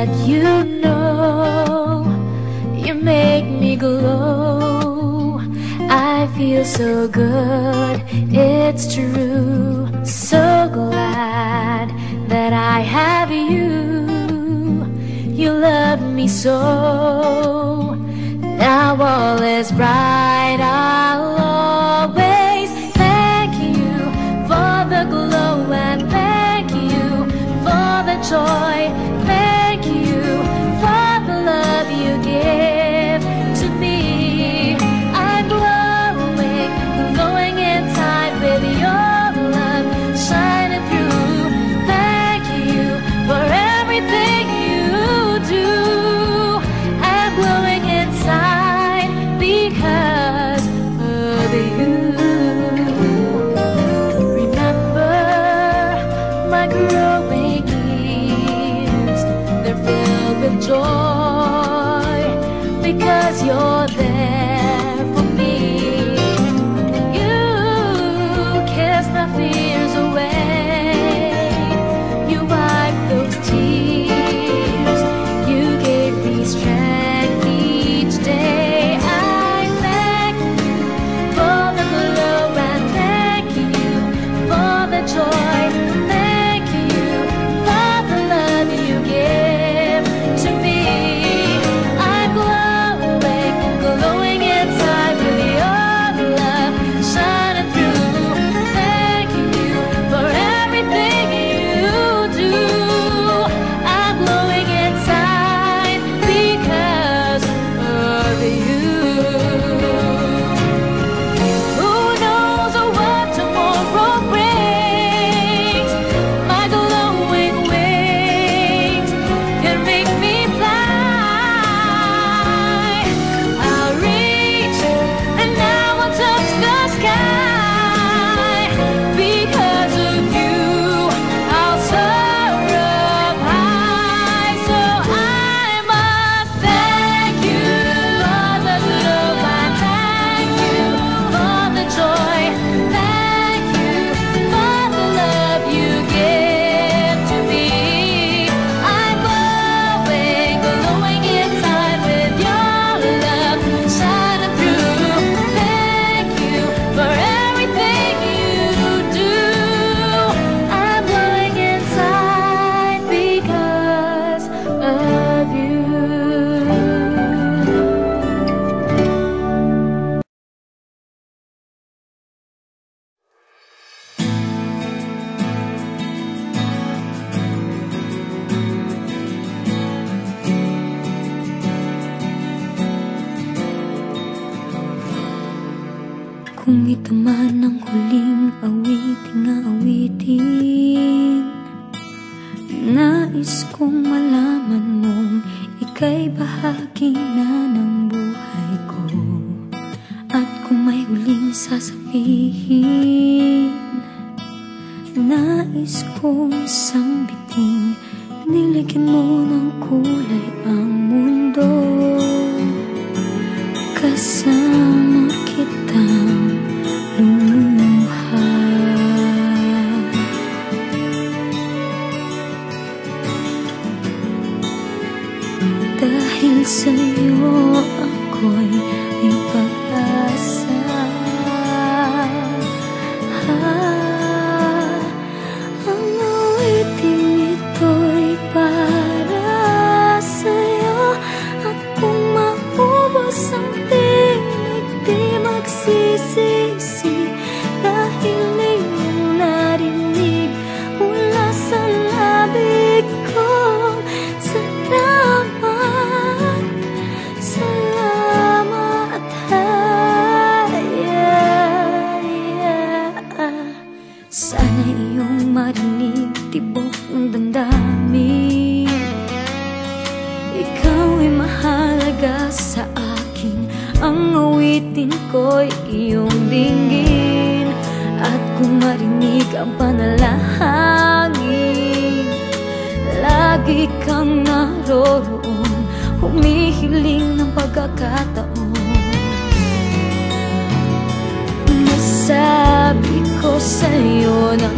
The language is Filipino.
that you know you make me glow. I feel so good, it's true. So glad that I have you. You love me so. Now all is bright, I'll always thank you for the glow, and thank you for the joy. Thank you for the love you give to me. I'm glowing, glowing inside with your love shining through. Thank you for everything you do. I'm glowing inside because of you. Remember my growing years, they're filled with joy because you're there for me. You kiss my fears away, you wipe those tears, you gave me strength each day. I thank you for the glow, and thank you for the joy. Thank you for the love you give to me. I'm glowing, glowing inside with your love shining through. Thank you for everything you do. I'm glowing inside because of you. Who knows what tomorrow brings? My glowing wings can make me fly. I'll reach and I will touch the sky. Because of you, I'll soar up high. So I must thank you for the love, and thank you for the joy. Thank you for the love you give to me. I'm glowing, glowing inside with your love shining through. Thank you for everything you do. I'm glowing inside because of you. Kung ito man ang huling awiting aawitin, nais kong malaman mong ika'y bahagi na ng buhay ko. At kung may huling sasabihin, nais kong sambitin, nilagyan mo ng kulay ang mundo. Kasama kitang lumuha. Dahil sa'yo ako'y may pag-asa. Ang awiting ito'y para sa'yo. At kung maubos ang tinig, di magsisisi. Dahil iyong narinig mula sa labig ko. Salamat, salamat, sana iyong marinig tibok ng damdamin. Ikaw ay mahalaga sa akin, ang awitin ko'y iyong dinggin. At kung marinig ang panalangin, lagi kang naroroon, humihiling ng pagkakataon. Nasabi ko sa'yo ng